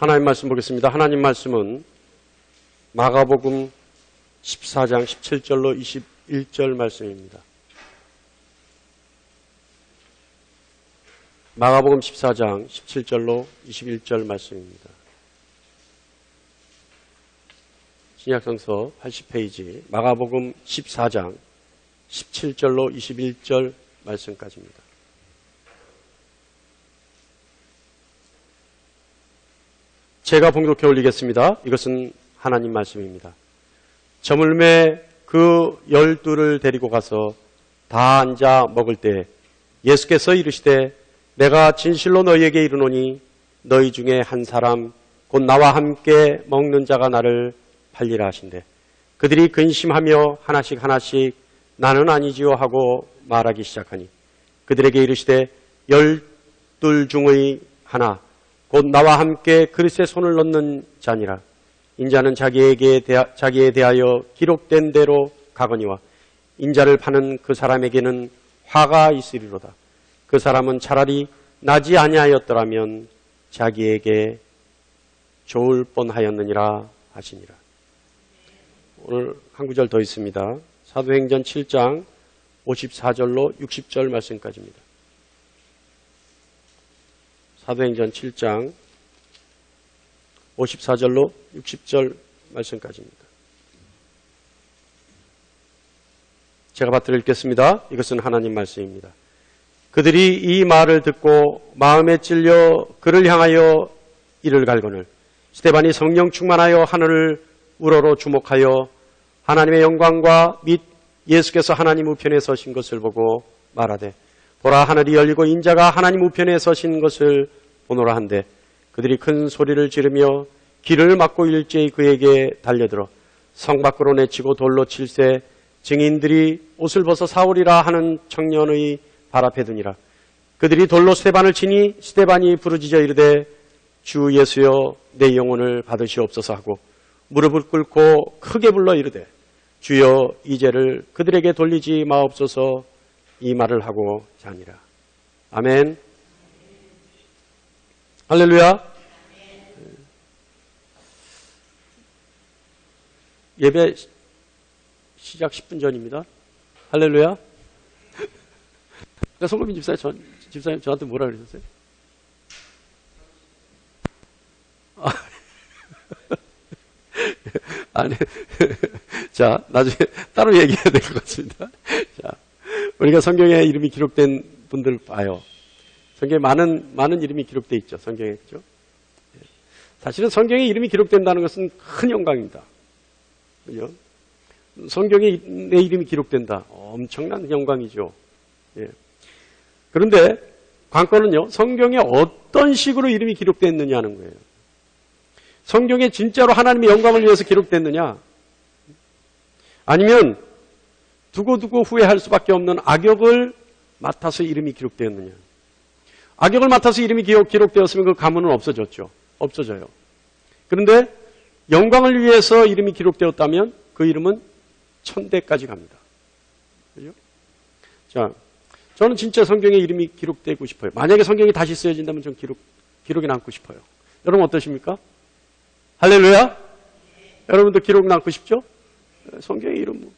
하나님 말씀 보겠습니다. 하나님 말씀은 마가복음 14장 17절로 21절 말씀입니다. 마가복음 14장 17절로 21절 말씀입니다. 신약성서 80페이지 마가복음 14장 17절로 21절 말씀까지입니다. 제가 봉독해 올리겠습니다. 이것은 하나님 말씀입니다. 저물매 그 12를 데리고 가서 다 앉아 먹을 때 예수께서 이르시되 내가 진실로 너희에게 이르노니 너희 중에 한 사람 곧 나와 함께 먹는 자가 나를 팔리라 하신대. 그들이 근심하며 하나씩 나는 아니지요 하고 말하기 시작하니 그들에게 이르시되 12 중의 하나 곧 나와 함께 그릇에 손을 넣는 자니라. 인자는 자기에 대하여 기록된 대로 가거니와 인자를 파는 그 사람에게는 화가 있으리로다. 그 사람은 차라리 나지 아니하였더라면 자기에게 좋을 뻔하였느니라 하시니라. 오늘 한 구절 더 있습니다. 사도행전 7장 54절로 60절 말씀까지입니다. 사도행전 7장 54절로 60절 말씀까지입니다. 제가 받들어 읽겠습니다. 이것은 하나님 말씀입니다. 그들이 이 말을 듣고 마음에 찔려 그를 향하여 이를 갈거늘 스데반이 성령 충만하여 하늘을 우러러 주목하여 하나님의 영광과 및 예수께서 하나님 우편에 서신 것을 보고 말하되 보라 하늘이 열리고 인자가 하나님 우편에 서신 것을 보노라 한데 그들이 큰 소리를 지르며 길을 막고 일제히 그에게 달려들어 성 밖으로 내치고 돌로 칠세 증인들이 옷을 벗어 사울이라 하는 청년의 발 앞에 두니라. 그들이 돌로 스데반을 치니 스데반이 부르짖어 이르되 주 예수여 내 영혼을 받으시옵소서 하고 무릎을 꿇고 크게 불러 이르되 주여 이 죄를 그들에게 돌리지 마옵소서 이 말을 하고 자니라. 아멘. 할렐루야. 예배 시작 10분 전입니다. 할렐루야. 송금민 집사님 저한테 뭐라 그러셨어요? 아니, 자, 나중에 따로 얘기해야 될 것 같습니다. 자, 우리가 성경에 이름이 기록된 분들 봐요. 성경에 많은 이름이 기록되어 있죠. 성경에, 그죠? 사실은 성경에 이름이 기록된다는 것은 큰 영광입니다. 그죠? 성경에 내 이름이 기록된다. 엄청난 영광이죠. 예. 그런데 관건은요, 성경에 어떤 식으로 이름이 기록됐느냐 하는 거예요. 성경에 진짜로 하나님의 영광을 위해서 기록됐느냐? 아니면 두고두고 후회할 수밖에 없는 악역을 맡아서 이름이 기록되었느냐? 악역을 맡아서 이름이 기록되었으면 그 가문은 없어졌죠. 없어져요. 그런데 영광을 위해서 이름이 기록되었다면 그 이름은 천대까지 갑니다. 그죠? 자, 저는 진짜 성경에 이름이 기록되고 싶어요. 만약에 성경이 다시 쓰여진다면 저는 기록에 남고 싶어요. 여러분 어떠십니까? 할렐루야? 여러분도 기록 남고 싶죠? 성경의 이름.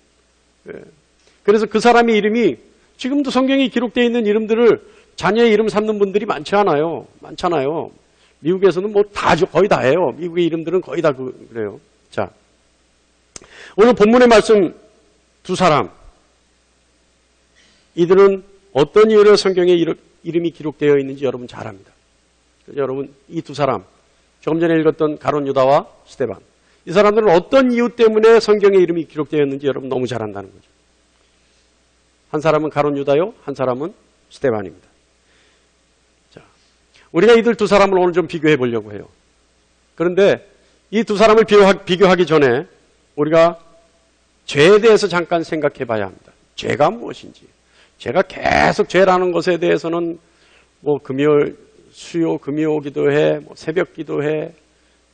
그래서 그 사람의 이름이 지금도 성경에 기록되어 있는 이름들을 자녀의 이름 삼는 분들이 많지 않아요. 많잖아요. 미국에서는 뭐 거의 다 해요. 미국의 이름들은 거의 다 그래요. 자, 오늘 본문의 말씀 두 사람. 이들은 어떤 이유로 성경에 이름이 기록되어 있는지 여러분 잘 압니다. 그래서 여러분 이 두 사람, 조금 전에 읽었던 가룟 유다와 스데반. 이 사람들은 어떤 이유 때문에 성경에 이름이 기록되어 있는지 여러분 너무 잘 안다는 거죠. 한 사람은 가룟 유다요, 한 사람은 스데반입니다. 자, 우리가 이들 두 사람을 오늘 좀 비교해 보려고 해요. 그런데 이 두 사람을 비교하기 전에 우리가 죄에 대해서 잠깐 생각해 봐야 합니다. 죄가 무엇인지. 죄가 계속 죄라는 것에 대해서는 뭐 수요 금요 기도회, 새벽 기도회,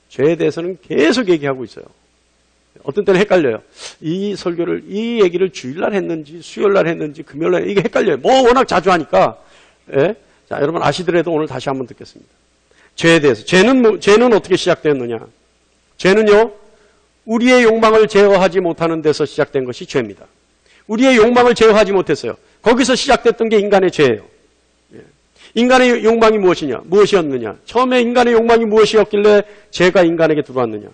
죄에 대해서는 계속 얘기하고 있어요. 어떤 때는 헷갈려요. 이 얘기를 주일날 했는지, 수요일날 했는지, 금요일날 이게 헷갈려요. 뭐 워낙 자주 하니까. 예? 자, 여러분 아시더라도 오늘 다시 한번 듣겠습니다. 죄에 대해서. 죄는 어떻게 시작되었느냐? 죄는요, 우리의 욕망을 제어하지 못하는 데서 시작된 것이 죄입니다. 우리의 욕망을 제어하지 못했어요. 거기서 시작됐던 게 인간의 죄예요. 인간의 욕망이 무엇이었느냐? 처음에 인간의 욕망이 무엇이었길래 죄가 인간에게 들어왔느냐?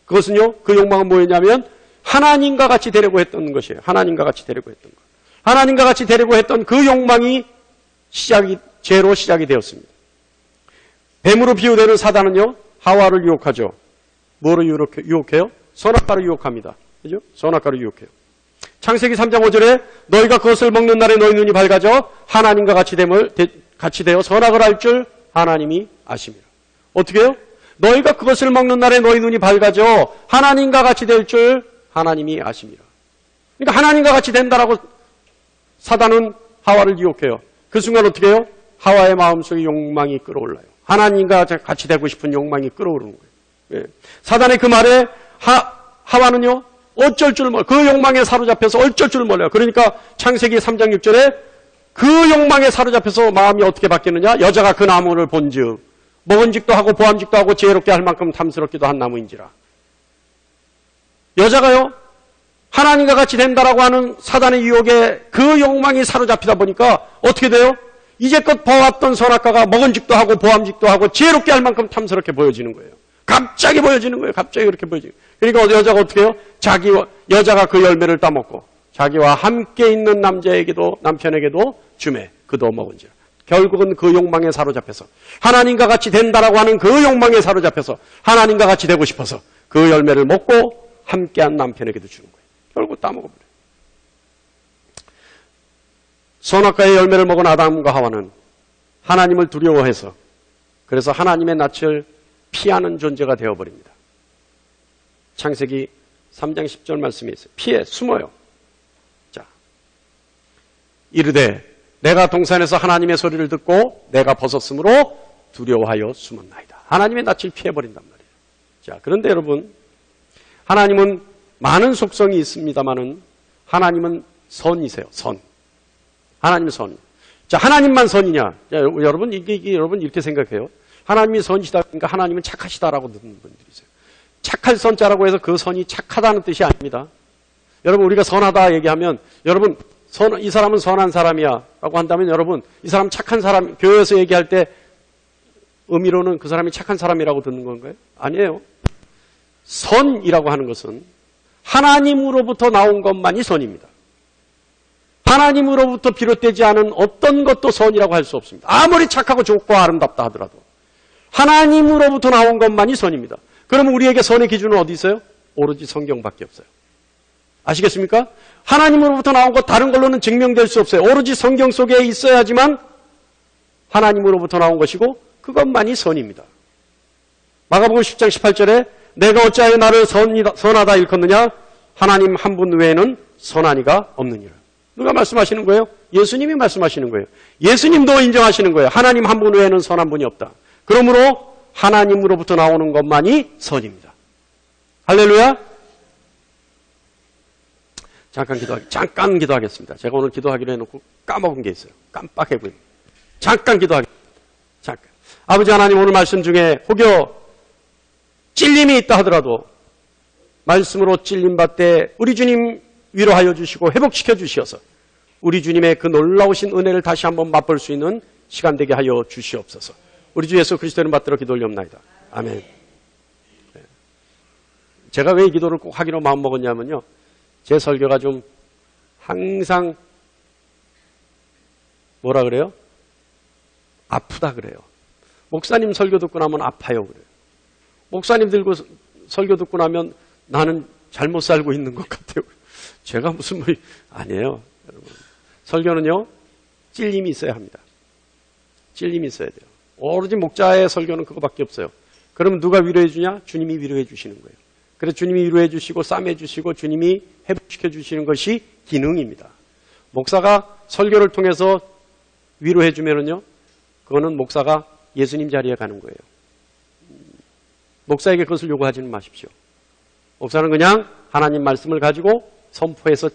그것은요, 그 욕망은 뭐였냐면 하나님과 같이 되려고 했던 것이에요. 하나님과 같이 되려고 했던 것. 하나님과 같이 되려고 했던 그 욕망이 죄로 시작이 되었습니다. 뱀으로 비유되는 사단은요, 하와를 유혹하죠. 뭐로 유혹해요? 선악과로 유혹합니다. 그죠? 선악과로 유혹해요. 창세기 3장 5절에 너희가 그것을 먹는 날에 너희 눈이 밝아져 하나님과 같이 되어 선악을 알 줄 하나님이 아심이라. 어떻게 해요? 너희가 그것을 먹는 날에 너희 눈이 밝아져 하나님과 같이 될 줄 하나님이 아심이라. 그러니까 하나님과 같이 된다라고 사단은 하와를 유혹해요. 그 순간 어떻게 해요? 하와의 마음속에 욕망이 끌어올라요. 하나님과 같이 되고 싶은 욕망이 끌어오르는 거예요. 예. 사단의 그 말에 하와는요, 어쩔 줄 몰라요. 그 욕망에 사로잡혀서 어쩔 줄 몰라요. 그러니까 창세기 3장 6절에 그 욕망에 사로잡혀서 마음이 어떻게 바뀌느냐? 여자가 그 나무를 본즉 먹은직도 하고 보암직도 하고 지혜롭게 할 만큼 탐스럽기도 한 나무인지라. 여자가요, 하나님과 같이 된다라고 하는 사단의 유혹에 그 욕망이 사로잡히다 보니까 어떻게 돼요? 이제껏 봐왔던 선악과가 먹은직도 하고 보암직도 하고 지혜롭게 할 만큼 탐스럽게 보여지는 거예요. 갑자기 보여지는 거예요. 갑자기 그렇게 보여지는 거예요. 그러니까 여자가 어떻게 해요? 여자가 그 열매를 따먹고 자기와 함께 있는 남편에게도 주매 그도 먹은지라. 결국은 그 욕망에 사로잡혀서 하나님과 같이 된다라고 하는 그 욕망에 사로잡혀서 하나님과 같이 되고 싶어서 그 열매를 먹고 함께한 남편에게도 주는 거예요. 결국 따먹어버려요. 선악과의 열매를 먹은 아담과 하와는 하나님을 두려워해서 그래서 하나님의 낯을 피하는 존재가 되어버립니다. 창세기 3장 10절 말씀이 있어요. 피해 숨어요. 자, 이르되 내가 동산에서 하나님의 소리를 듣고 내가 벗었으므로 두려워하여 숨었나이다. 하나님의 낯을 피해버린단 말이에요. 자, 그런데 여러분, 하나님은 많은 속성이 있습니다만은 하나님은 선이세요. 선. 하나님은 선. 자, 하나님만 선이냐? 자, 여러분, 여러분 이렇게 생각해요. 하나님이 선이시다. 그러니까 하나님은 착하시다라고 듣는 분들이세요. 착할 선자라고 해서 그 선이 착하다는 뜻이 아닙니다. 여러분, 우리가 선하다 얘기하면 여러분, 이 사람은 선한 사람이야 라고 한다면 여러분, 이 사람 착한 사람, 교회에서 얘기할 때 의미로는 그 사람이 착한 사람이라고 듣는 건가요? 아니에요. 선이라고 하는 것은 하나님으로부터 나온 것만이 선입니다. 하나님으로부터 비롯되지 않은 어떤 것도 선이라고 할 수 없습니다. 아무리 착하고 좋고 아름답다 하더라도 하나님으로부터 나온 것만이 선입니다. 그러면 우리에게 선의 기준은 어디 있어요? 오로지 성경밖에 없어요. 아시겠습니까? 하나님으로부터 나온 것 다른 걸로는 증명될 수 없어요. 오로지 성경 속에 있어야지만 하나님으로부터 나온 것이고 그것만이 선입니다. 마가복음 10장 18절에 내가 어찌하여 나를 선하다 일컫느냐? 하나님 한 분 외에는 선한 이가 없느니라. 누가 말씀하시는 거예요? 예수님이 말씀하시는 거예요. 예수님도 인정하시는 거예요. 하나님 한 분 외에는 선한 분이 없다. 그러므로 하나님으로부터 나오는 것만이 선입니다. 할렐루야. 잠깐 기도하겠습니다. 제가 오늘 기도하기로 해놓고 까먹은 게 있어요. 깜빡해보입니다. 잠깐 기도하겠습니다. 잠깐. 아버지 하나님, 오늘 말씀 중에 혹여 찔림이 있다 하더라도 말씀으로 찔림받되 우리 주님 위로하여 주시고 회복시켜 주시어서 우리 주님의 그 놀라우신 은혜를 다시 한번 맛볼 수 있는 시간 되게 하여 주시옵소서. 우리 주 예수 그리스도를 받들어 기도 올리옵나이다. 아멘. 제가 왜 이 기도를 꼭 하기로 마음먹었냐면요, 제 설교가 좀 항상 뭐라 그래요? 아프다 그래요. 목사님 설교 듣고 나면 아파요 그래요. 목사님 들고 설교 듣고 나면 나는 잘못 살고 있는 것 같아요. 제가 무슨 뭐 아니에요. 여러분. 설교는요, 찔림이 있어야 합니다. 찔림이 있어야 돼요. 오로지 목자의 설교는 그거밖에 없어요. 그러면 누가 위로해 주냐? 주님이 위로해 주시는 거예요. 그래서 주님이 위로해 주시고 싸매 주시고 주님이 회복시켜 주시는 것이 기능입니다. 목사가 설교를 통해서 위로해 주면은요, 그거는 목사가 예수님 자리에 가는 거예요. 목사에게 그것을 요구하지는 마십시오. 목사는 그냥 하나님 말씀을 가지고 선포해서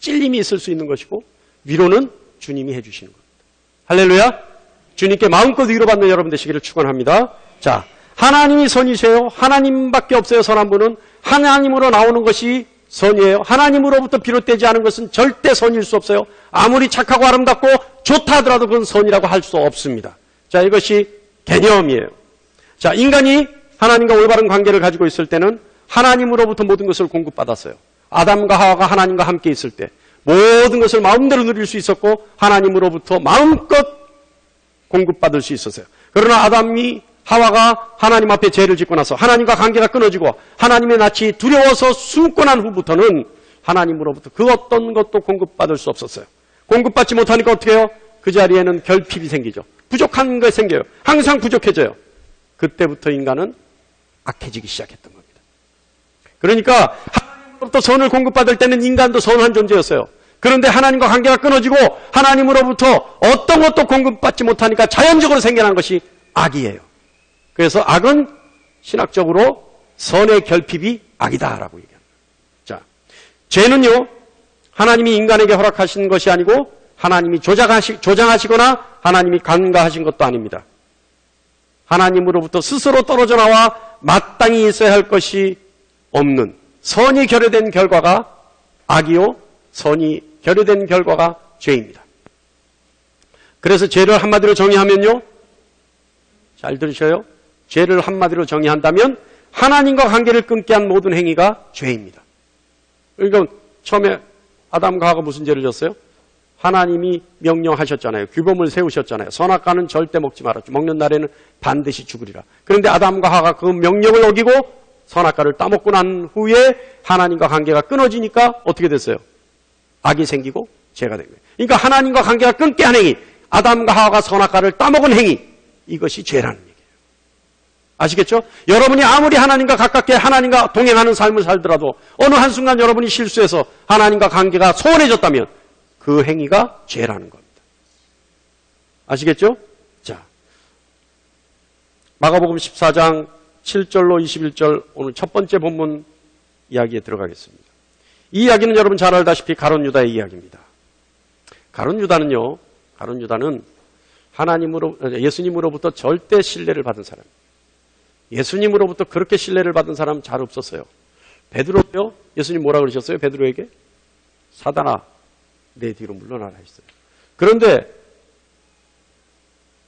찔림이 있을 수 있는 것이고 위로는 주님이 해주시는 겁니다. 할렐루야. 주님께 마음껏 위로받는 여러분 되시기를 축원합니다. 자, 하나님이 선이세요. 하나님밖에 없어요. 선한 분은. 하나님으로 나오는 것이 선이에요. 하나님으로부터 비롯되지 않은 것은 절대 선일 수 없어요. 아무리 착하고 아름답고 좋다 하더라도 그건 선이라고 할 수 없습니다. 자, 이것이 개념이에요. 자, 인간이 하나님과 올바른 관계를 가지고 있을 때는 하나님으로부터 모든 것을 공급받았어요. 아담과 하와가 하나님과 함께 있을 때 모든 것을 마음대로 누릴 수 있었고 하나님으로부터 마음껏 공급받을 수 있었어요. 그러나 아담이 하와가 하나님 앞에 죄를 짓고 나서 하나님과 관계가 끊어지고 하나님의 낯이 두려워서 숨고 난 후부터는 하나님으로부터 그 어떤 것도 공급받을 수 없었어요. 공급받지 못하니까 어떻게 해요? 그 자리에는 결핍이 생기죠. 부족한 게 생겨요. 항상 부족해져요. 그때부터 인간은 악해지기 시작했던 겁니다. 그러니까 하나님으로부터 선을 공급받을 때는 인간도 선한 존재였어요. 그런데 하나님과 관계가 끊어지고 하나님으로부터 어떤 것도 공급받지 못하니까 자연적으로 생겨난 것이 악이에요. 그래서 악은 신학적으로 선의 결핍이 악이다라고 얘기합니다. 자, 죄는요, 하나님이 인간에게 허락하신 것이 아니고 하나님이 조장하시거나 하나님이 간과하신 것도 아닙니다. 하나님으로부터 스스로 떨어져 나와 마땅히 있어야 할 것이 없는 선이 결여된 결과가 악이요, 선이 결여된 결과가 죄입니다. 그래서 죄를 한마디로 정의하면요, 잘 들으셔요. 죄를 한마디로 정의한다면 하나님과 관계를 끊게 한 모든 행위가 죄입니다. 그러니까 처음에 아담과 하와가 무슨 죄를 졌어요? 하나님이 명령하셨잖아요. 규범을 세우셨잖아요. 선악과는 절대 먹지 말았죠. 먹는 날에는 반드시 죽으리라. 그런데 아담과 하와가 그 명령을 어기고 선악과를 따먹고 난 후에 하나님과 관계가 끊어지니까 어떻게 됐어요? 악이 생기고 죄가 된 거예요. 그러니까 하나님과 관계가 끊게 한 행위, 아담과 하와가 선악과를 따먹은 행위, 이것이 죄라는 얘기예요. 아시겠죠? 여러분이 아무리 하나님과 가깝게 하나님과 동행하는 삶을 살더라도 어느 한순간 여러분이 실수해서 하나님과 관계가 소원해졌다면 그 행위가 죄라는 겁니다. 아시겠죠? 자, 마가복음 14장 7절로 21절 오늘 첫 번째 본문 이야기에 들어가겠습니다. 이 이야기는 여러분 잘 알다시피 가룟 유다의 이야기입니다. 가룟 유다는 예수님으로부터 절대 신뢰를 받은 사람입니다. 예수님으로부터 그렇게 신뢰를 받은 사람은 잘 없었어요. 베드로요, 예수님 뭐라 그러셨어요? 베드로에게? 사단아, 내 뒤로 물러나라 했어요. 그런데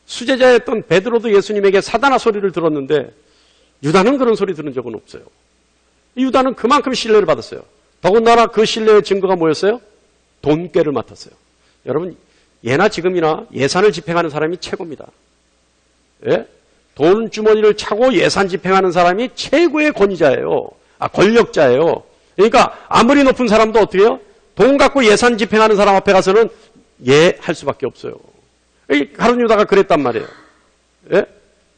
수제자였던 베드로도 예수님에게 사단아 소리를 들었는데 유다는 그런 소리 들은 적은 없어요. 유다는 그만큼 신뢰를 받았어요. 더군다나 그 신뢰의 증거가 뭐였어요? 돈꾀를 맡았어요. 여러분, 예나 지금이나 예산을 집행하는 사람이 최고입니다. 예? 돈 주머니를 차고 예산 집행하는 사람이 최고의 권위자예요. 권력자예요. 그러니까 아무리 높은 사람도 어떻게 해요? 돈 갖고 예산 집행하는 사람 앞에 가서는 예 할 수밖에 없어요. 가룟 유다가 그랬단 말이에요. 예?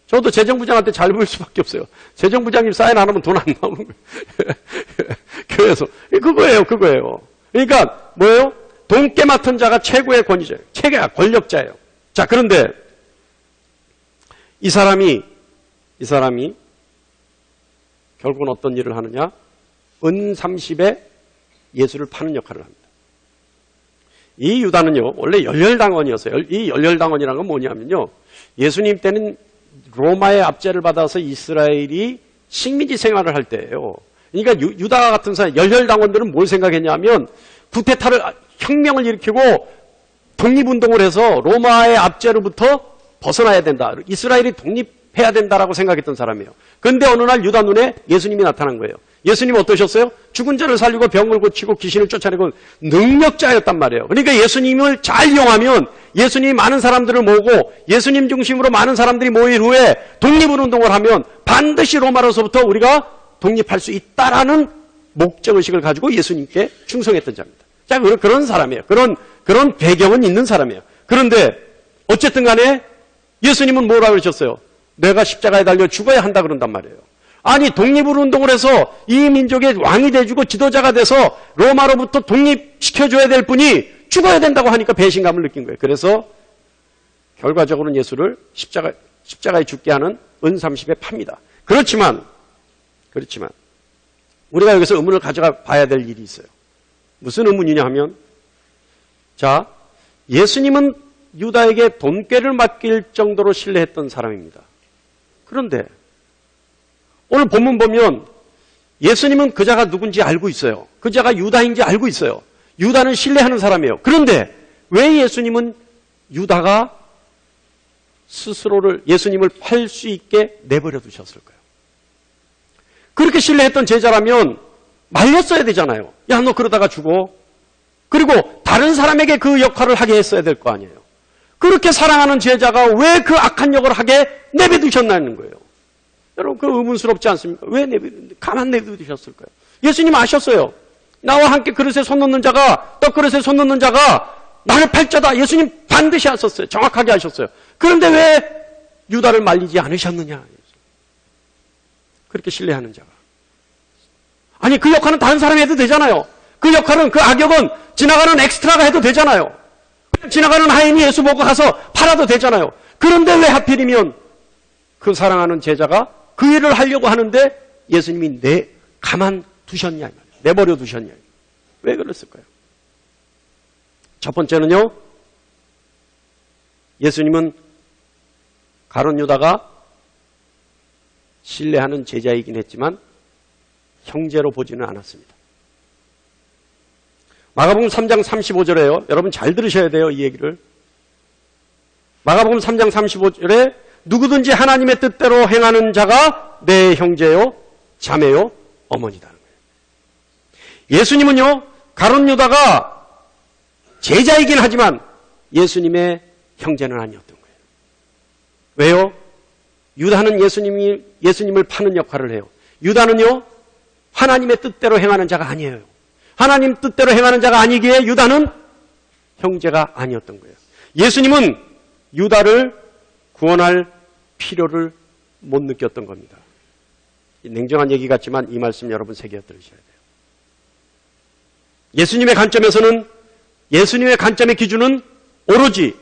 저도 재정부장한테 잘 보일 수밖에 없어요. 재정부장님 사인 안 하면 돈 안 나오는 거예요. 교회에서. 그거예요. 그러니까 뭐예요? 돈깨 맡은 자가 최고의 권위자예요. 최고의 권력자예요. 자, 그런데 이 사람이 결국은 어떤 일을 하느냐? 은 30에 예수를 파는 역할을 합니다. 이 유다는요, 원래 열혈당원이었어요. 이 열혈당원이라는 건 뭐냐면요, 예수님 때는 로마의 압제를 받아서 이스라엘이 식민지 생활을 할 때예요. 그러니까 유다 같은 사람, 열혈당원들은 뭘 생각했냐면 쿠데타를, 혁명을 일으키고 독립운동을 해서 로마의 압제로부터 벗어나야 된다. 이스라엘이 독립해야 된다라고 생각했던 사람이에요. 그런데 어느 날 유다 눈에 예수님이 나타난 거예요. 예수님 어떠셨어요? 죽은 자를 살리고 병을 고치고 귀신을 쫓아내고 능력자였단 말이에요. 그러니까 예수님을 잘 이용하면 예수님이 많은 사람들을 모으고 예수님 중심으로 많은 사람들이 모인 후에 독립운동을 하면 반드시 로마로서부터 우리가 독립할 수 있다라는 목적의식을 가지고 예수님께 충성했던 자입니다. 자, 그런 사람이에요. 그런 배경은 있는 사람이에요. 그런데 어쨌든 간에 예수님은 뭐라 그러셨어요? 내가 십자가에 달려 죽어야 한다 그런단 말이에요. 아니, 독립운동을 해서 이 민족의 왕이 돼주고 지도자가 돼서 로마로부터 독립시켜줘야 될 분이 죽어야 된다고 하니까 배신감을 느낀 거예요. 그래서 결과적으로는 예수를 십자가에 죽게 하는 은 30에 팝니다. 그렇지만 우리가 여기서 의문을 가져가 봐야 될 일이 있어요. 무슨 의문이냐 하면, 자, 예수님은 유다에게 돈꾀를 맡길 정도로 신뢰했던 사람입니다. 그런데 오늘 본문 보면 예수님은 그 자가 누군지 알고 있어요. 그 자가 유다인지 알고 있어요. 유다는 신뢰하는 사람이에요. 그런데 왜 예수님은 유다가 스스로를 예수님을 팔 수 있게 내버려 두셨을까요? 그렇게 신뢰했던 제자라면 말렸어야 되잖아요. 야, 너 그러다가 죽어. 그리고 다른 사람에게 그 역할을 하게 했어야 될 거 아니에요. 그렇게 사랑하는 제자가 왜 그 악한 역을 하게 내버두셨나는 거예요. 여러분, 그 의문스럽지 않습니까? 왜 가만 내버두셨을까요? 예수님 아셨어요. 나와 함께 그릇에 손 놓는 자가, 떡그릇에 손 놓는 자가 나를 팔자다. 예수님 반드시 하셨어요. 정확하게 하셨어요. 그런데 왜 유다를 말리지 않으셨느냐? 그렇게 신뢰하는 자가. 아니, 그 역할은 다른 사람이 해도 되잖아요. 그 역할은, 그 악역은 지나가는 엑스트라가 해도 되잖아요. 지나가는 하인이 예수 보고 가서 팔아도 되잖아요. 그런데 왜 하필이면 그 사랑하는 제자가 그 일을 하려고 하는데 예수님이 가만 두셨냐, 내버려 두셨냐. 왜 그랬을까요? 첫 번째는요, 예수님은 가룟 유다가 신뢰하는 제자이긴 했지만 형제로 보지는 않았습니다. 마가복음 3장 35절에요. 여러분 잘 들으셔야 돼요, 이 얘기를. 마가복음 3장 35절에 누구든지 하나님의 뜻대로 행하는 자가 내 형제요, 자매요, 어머니다는 거예요. 예수님은요, 가룟 유다가 제자이긴 하지만 예수님의 형제는 아니었던 거예요. 왜요? 유다는 예수님을 파는 역할을 해요. 유다는요, 하나님의 뜻대로 행하는 자가 아니에요. 하나님 뜻대로 행하는 자가 아니기에 유다는 형제가 아니었던 거예요. 예수님은 유다를 구원할 필요를 못 느꼈던 겁니다. 냉정한 얘기 같지만 이 말씀 여러분 새겨 들으셔야 돼요. 예수님의 관점에서는, 예수님의 관점의 기준은 오로지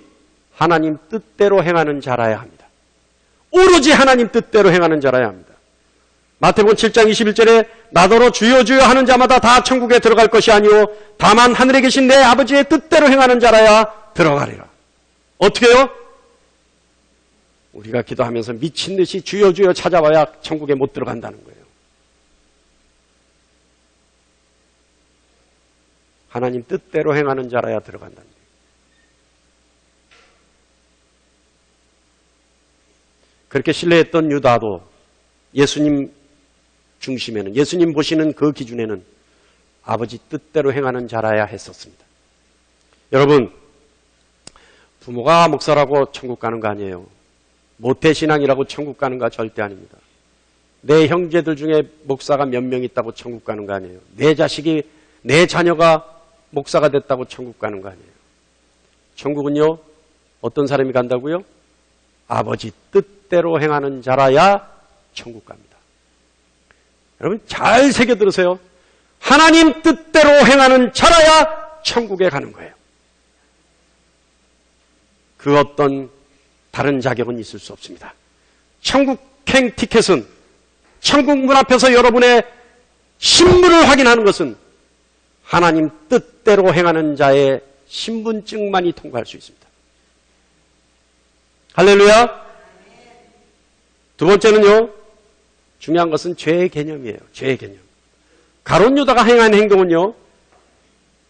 하나님 뜻대로 행하는 자라야 합니다. 오로지 하나님 뜻대로 행하는 자라야 합니다. 마태복음 7장 21절에 나더러 주여 주여 하는 자마다 다 천국에 들어갈 것이 아니오 다만 하늘에 계신 내 아버지의 뜻대로 행하는 자라야 들어가리라. 어떻게 해요? 우리가 기도하면서 미친 듯이 주여 주여 찾아와야 천국에 못 들어간다는 거예요. 하나님 뜻대로 행하는 자라야 들어간다는 거예요. 그렇게 신뢰했던 유다도 예수님 중심에는, 예수님 보시는 그 기준에는 아버지 뜻대로 행하는 자라야 했었습니다. 여러분, 부모가 목사라고 천국 가는 거 아니에요. 모태신앙이라고 천국 가는 거 절대 아닙니다. 내 형제들 중에 목사가 몇 명 있다고 천국 가는 거 아니에요. 내 자식이, 내 자녀가 목사가 됐다고 천국 가는 거 아니에요. 천국은요, 어떤 사람이 간다고요? 아버지 뜻대로 행하는 자라야 천국 갑니다. 여러분 잘 새겨 들으세요. 하나님 뜻대로 행하는 자라야 천국에 가는 거예요. 그 어떤 다른 자격은 있을 수 없습니다. 천국행 티켓은, 천국 문 앞에서 여러분의 신분을 확인하는 것은 하나님 뜻대로 행하는 자의 신분증만이 통과할 수 있습니다. 할렐루야. 두 번째는요, 중요한 것은 죄의 개념이에요. 죄의 개념. 가룟 유다가 행한 행동은요,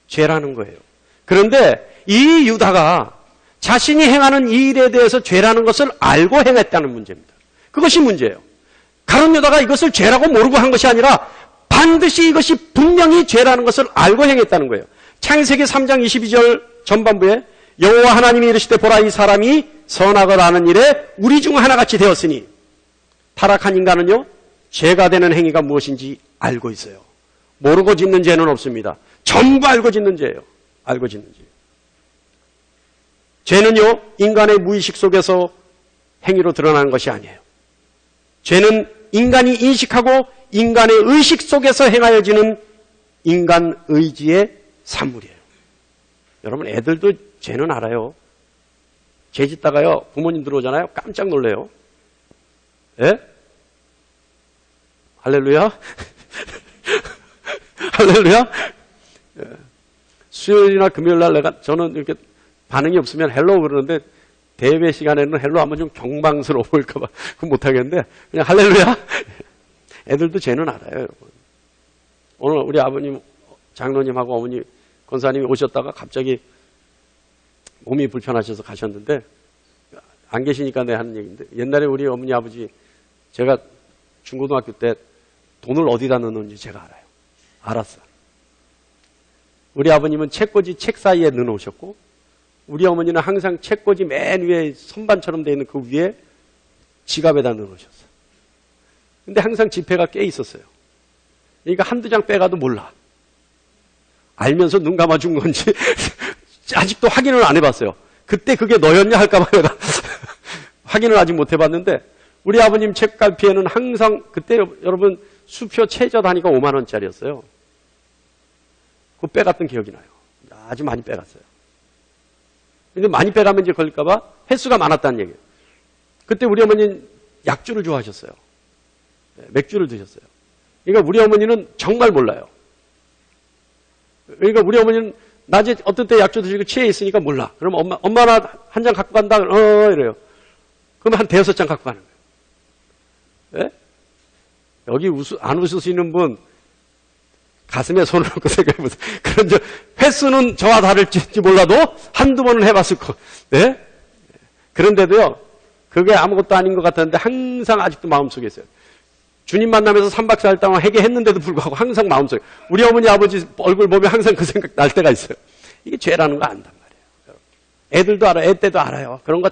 죄라는 거예요. 그런데 이 유다가 자신이 행하는 이 일에 대해서 죄라는 것을 알고 행했다는 문제입니다. 그것이 문제예요. 가룟 유다가 이것을 죄라고 모르고 한 것이 아니라 반드시 이것이 분명히 죄라는 것을 알고 행했다는 거예요. 창세기 3장 22절 전반부에 여호와 하나님이 이르시되 보라, 이 사람이 선악을 아는 일에 우리 중 하나같이 되었으니, 타락한 인간은요, 죄가 되는 행위가 무엇인지 알고 있어요. 모르고 짓는 죄는 없습니다. 전부 알고 짓는 죄예요. 알고 짓는 죄. 죄는요, 인간의 무의식 속에서 행위로 드러나는 것이 아니에요. 죄는 인간이 인식하고 인간의 의식 속에서 행하여지는 인간 의지의 산물이에요. 여러분, 애들도 죄는 알아요. 죄 짓다가요, 부모님 들어오잖아요. 깜짝 놀래요. 예? 할렐루야? 할렐루야? 예. 수요일이나 금요일날 저는 이렇게 반응이 없으면 헬로 그러는데 대회 시간에는 헬로 하면 좀 경망스러워 보일까봐 그건 못하겠는데 그냥 할렐루야. 애들도 쟤는 알아요, 여러분. 오늘 우리 아버님, 장로님하고 어머니, 권사님이 오셨다가 갑자기 몸이 불편하셔서 가셨는데 안 계시니까 내가 하는 얘기인데 옛날에 우리 어머니 아버지 제가 중고등학교 때 돈을 어디다 넣는지 제가 알아요. 알았어. 우리 아버님은 책꽂이 책 사이에 넣어놓으셨고 우리 어머니는 항상 책꽂이 맨 위에 선반처럼 되어 있는 그 위에 지갑에다 넣어놓으셨어요. 근데 항상 지폐가 깨 있었어요. 그러니까 한두 장 빼가도 몰라. 알면서 눈 감아준 건지 아직도 확인을 안 해봤어요. 그때 그게 너였냐 할까봐 내가 확인을 아직 못 해봤는데 우리 아버님 책갈피에는 항상 그때 여러분 수표 최저 단위가 5만 원짜리였어요. 그거 빼갔던 기억이 나요. 아주 많이 빼갔어요. 근데 많이 빼가면 이제 걸릴까봐 횟수가 많았다는 얘기예요. 그때 우리 어머니는 약주를 좋아하셨어요. 맥주를 드셨어요. 그러니까 우리 어머니는 정말 몰라요. 그러니까 우리 어머니는 낮에 어떤 때 약주 드시고 취해 있으니까 몰라. 그럼 엄마나 한 잔 갖고 간다. 이래요. 그러면 한 대여섯 잔 갖고 가는 거예요. 네? 여기 안 웃으시는 분 가슴에 손을 얹고 생각해보세요. 그런 횟수는 저와 다를지 몰라도 한두 번은 해봤을 거. 네? 그런데도요. 그게 아무것도 아닌 것 같았는데 항상 아직도 마음속에 있어요. 주님 만나면서 3박 4일 동안 회개했는데도 불구하고 항상 마음속에 우리 어머니 아버지 얼굴 보면 항상 그 생각 날 때가 있어요. 이게 죄라는 거 안단 말이에요. 애들도 알아요. 애 때도 알아요. 그런 거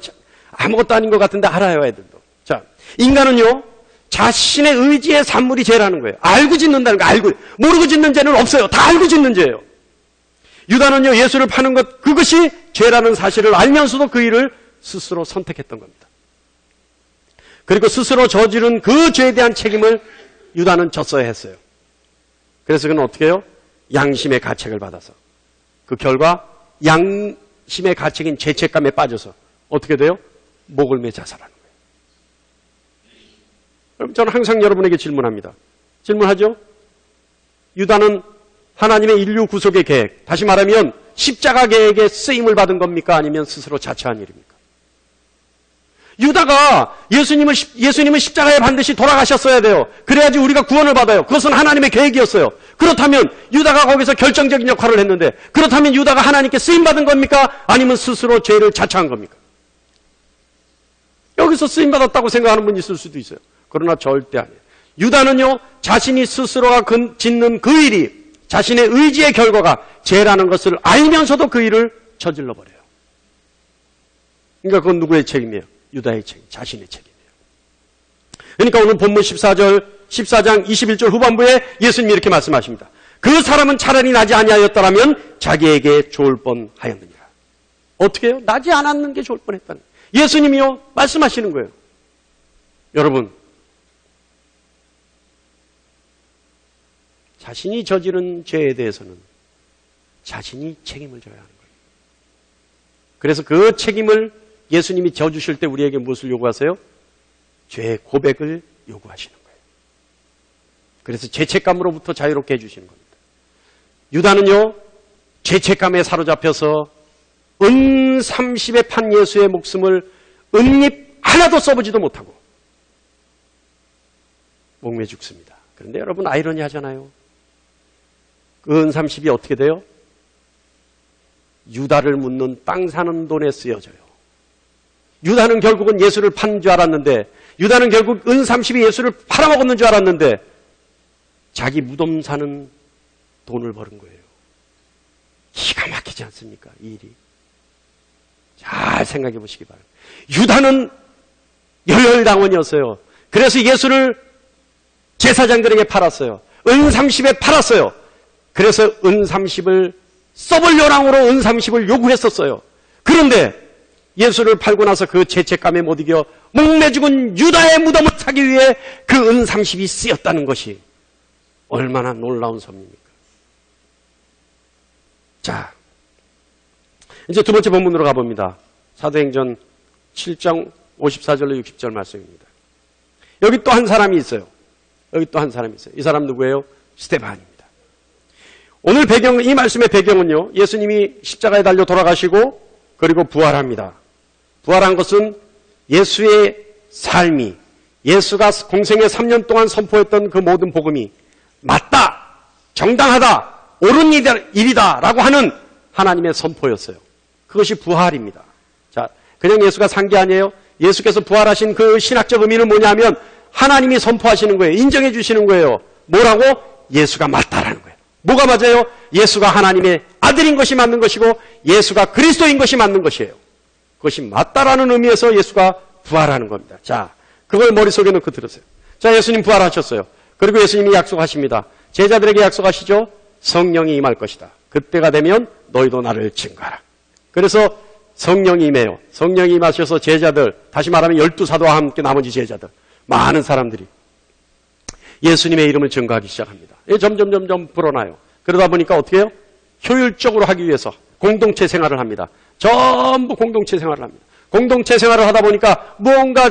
아무것도 아닌 것 같은데 알아요. 애들도. 자, 인간은요. 자신의 의지의 산물이 죄라는 거예요. 알고 짓는다는 거. 알고. 모르고 짓는 죄는 없어요. 다 알고 짓는 죄예요. 유다는요. 예수를 파는 것 그것이 죄라는 사실을 알면서도 그 일을 스스로 선택했던 겁니다. 그리고 스스로 저지른 그 죄에 대한 책임을 유다는 졌어야 했어요. 그래서 그는 어떻게 해요? 양심의 가책을 받아서 그 결과 양심의 가책인 죄책감에 빠져서 어떻게 돼요? 목을 매 자살하는 거예요. 여러분 저는 항상 여러분에게 질문합니다. 질문하죠? 유다는 하나님의 인류 구속의 계획, 다시 말하면 십자가 계획에 쓰임을 받은 겁니까? 아니면 스스로 자처한 일입니까? 유다가 예수님은 십자가에 반드시 돌아가셨어야 돼요. 그래야지 우리가 구원을 받아요. 그것은 하나님의 계획이었어요. 그렇다면 유다가 거기서 결정적인 역할을 했는데 그렇다면 유다가 하나님께 쓰임받은 겁니까? 아니면 스스로 죄를 자처한 겁니까? 여기서 쓰임받았다고 생각하는 분이 있을 수도 있어요. 그러나 절대 아니에요. 유다는요. 자신이 스스로가 짓는 그 일이 자신의 의지의 결과가 죄라는 것을 알면서도 그 일을 저질러버려요. 그러니까 그건 누구의 책임이에요? 유다의 책임, 자신의 책임이에요. 그러니까 오늘 본문 14장 21절 후반부에 예수님이 이렇게 말씀하십니다. 그 사람은 차라리 나지 아니하였더라면 자기에게 좋을 뻔하였느니라. 어떻게 해요? 나지 않았는 게 좋을 뻔했다는 거예요. 예수님이요 말씀하시는 거예요. 여러분 자신이 저지른 죄에 대해서는 자신이 책임을 져야 하는 거예요. 그래서 그 책임을 예수님이 져주실 때 우리에게 무엇을 요구하세요? 죄 고백을 요구하시는 거예요. 그래서 죄책감으로부터 자유롭게 해주시는 겁니다. 유다는요, 죄책감에 사로잡혀서 은 30에 판 예수의 목숨을 은잎 하나도 써보지도 못하고 목매 죽습니다. 그런데 여러분 아이러니 하잖아요. 그 은 30이 어떻게 돼요? 유다를 묻는 땅 사는 돈에 쓰여져요. 유다는 결국은 예수를 판 줄 알았는데 유다는 결국 은 30이 예수를 팔아먹었는 줄 알았는데 자기 무덤 사는 돈을 버는 거예요. 기가 막히지 않습니까? 이 일이. 잘 생각해 보시기 바랍니다. 유다는 열혈당원이었어요. 그래서 예수를 제사장들에게 팔았어요. 은 30에 팔았어요. 그래서 은 30을 써볼 요량으로 은 30을 요구했었어요. 그런데 예수를 팔고 나서 그 죄책감에 못 이겨 목매 죽은 유다의 무덤을 사기 위해 그 은 30이 쓰였다는 것이 얼마나 놀라운 섭입니까? 자, 이제 두 번째 본문으로 가봅니다. 사도행전 7장 54절로 60절 말씀입니다. 여기 또 한 사람이 있어요. 이 사람 누구예요? 스데반입니다. 오늘 이 말씀의 배경은요, 예수님이 십자가에 달려 돌아가시고 그리고 부활합니다. 부활한 것은 예수의 삶이, 예수가 공생의 3년 동안 선포했던 그 모든 복음이 맞다, 정당하다, 옳은 일이다 라고 하는 하나님의 선포였어요. 그것이 부활입니다. 자, 그냥 예수가 산 게 아니에요. 예수께서 부활하신 그 신학적 의미는 뭐냐면 하나님이 선포하시는 거예요. 인정해 주시는 거예요. 뭐라고? 예수가 맞다라는 거예요. 뭐가 맞아요? 예수가 하나님의 아들인 것이 맞는 것이고 예수가 그리스도인 것이 맞는 것이에요. 그것이 맞다라는 의미에서 예수가 부활하는 겁니다. 자, 그걸 머릿속에 넣고 들으세요. 자, 예수님 부활하셨어요. 그리고 예수님이 약속하십니다. 제자들에게 약속하시죠. 성령이 임할 것이다. 그때가 되면 너희도 나를 증거하라. 그래서 성령이 임해요. 성령이 임하셔서 제자들, 다시 말하면 12사도와 함께 나머지 제자들, 많은 사람들이 예수님의 이름을 증거하기 시작합니다. 점점 불어나요. 그러다 보니까 어떻게 해요? 효율적으로 하기 위해서 공동체 생활을 합니다. 전부 공동체 생활을 합니다. 공동체 생활을 하다 보니까 무언가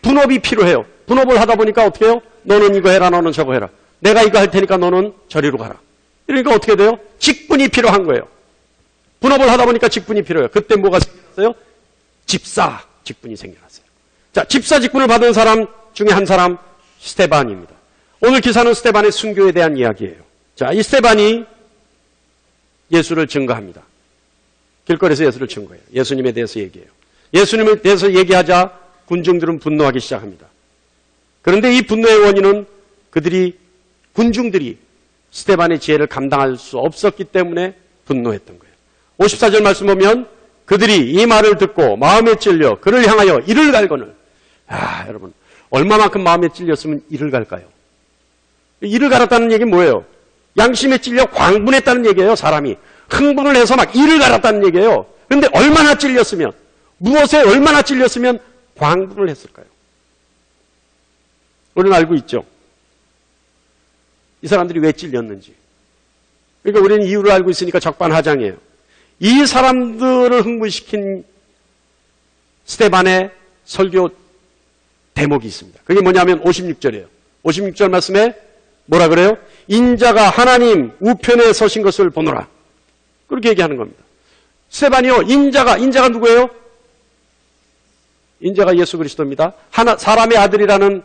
분업이 필요해요. 분업을 하다 보니까 어떻게 해요? 너는 이거 해라, 너는 저거 해라. 내가 이거 할 테니까 너는 저리로 가라. 그러니까 어떻게 돼요? 직분이 필요한 거예요. 분업을 하다 보니까 직분이 필요해요. 그때 뭐가 생겼어요? 집사 직분이 생겨났어요. 자, 집사 직분을 받은 사람 중에 한 사람 스데반입니다. 오늘 기사는 스데반의 순교에 대한 이야기예요. 자, 이 스데반이 예수를 증거합니다. 길거리에서 예수를 증거해요. 예수님에 대해서 얘기해요. 예수님에 대해서 얘기하자 군중들은 분노하기 시작합니다. 그런데 이 분노의 원인은 군중들이 스데반의 지혜를 감당할 수 없었기 때문에 분노했던 거예요. 54절 말씀 보면 그들이 이 말을 듣고 마음에 찔려 그를 향하여 이를 갈거늘. 여러분, 얼마만큼 마음에 찔렸으면 이를 갈까요? 이를 갈았다는 얘기는 뭐예요? 양심에 찔려 광분했다는 얘기예요. 사람이 흥분을 해서 막 이를 갈았다는 얘기예요. 그런데 얼마나 찔렸으면, 무엇에 얼마나 찔렸으면 광분을 했을까요? 우리는 알고 있죠. 이 사람들이 왜 찔렸는지. 그러니까 우리는 이유를 알고 있으니까 적반하장이에요. 이 사람들을 흥분시킨 스데반의 설교 대목이 있습니다. 그게 뭐냐면 56절이에요. 56절 말씀에 뭐라 그래요? 인자가 하나님 우편에 서신 것을 보노라. 그렇게 얘기하는 겁니다. 스데반이요. 인자가 누구예요? 인자가 예수 그리스도입니다. 사람의 아들이라는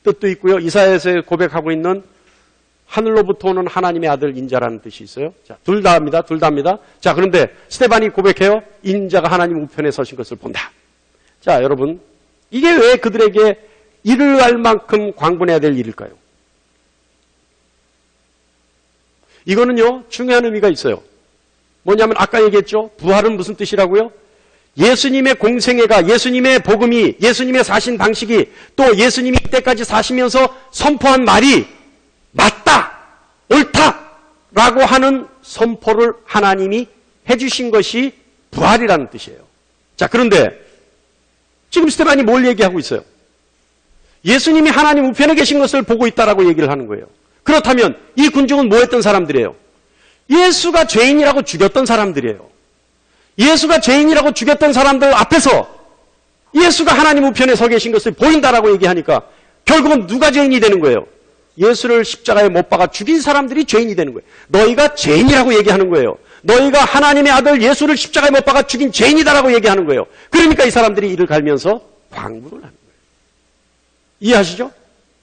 뜻도 있고요. 이사야에서 고백하고 있는 하늘로부터 오는 하나님의 아들 인자라는 뜻이 있어요. 자, 둘 다 합니다. 자, 그런데 스데반이 고백해요. 인자가 하나님 우편에 서신 것을 본다. 자, 여러분, 이게 왜 그들에게 이를 알 만큼 광분해야 될 일일까요? 이거는요, 중요한 의미가 있어요. 뭐냐면 아까 얘기했죠. 부활은 무슨 뜻이라고요? 예수님의 공생애가, 예수님의 복음이, 예수님의 사신 방식이, 또 예수님이 이때까지 사시면서 선포한 말이 맞다, 옳다 라고 하는 선포를 하나님이 해주신 것이 부활이라는 뜻이에요. 자, 그런데 지금 스데반이 뭘 얘기하고 있어요? 예수님이 하나님 우편에 계신 것을 보고 있다라고 얘기를 하는 거예요. 그렇다면 이 군중은 뭐 했던 사람들이에요? 예수가 죄인이라고 죽였던 사람들이에요. 예수가 죄인이라고 죽였던 사람들 앞에서 예수가 하나님 우편에 서 계신 것을 보인다라고 얘기하니까 결국은 누가 죄인이 되는 거예요? 예수를 십자가에 못 박아 죽인 사람들이 죄인이 되는 거예요. 너희가 죄인이라고 얘기하는 거예요. 너희가 하나님의 아들 예수를 십자가에 못 박아 죽인 죄인이다라고 얘기하는 거예요. 그러니까 이 사람들이 이를 갈면서 광분을 하는 거예요. 이해하시죠?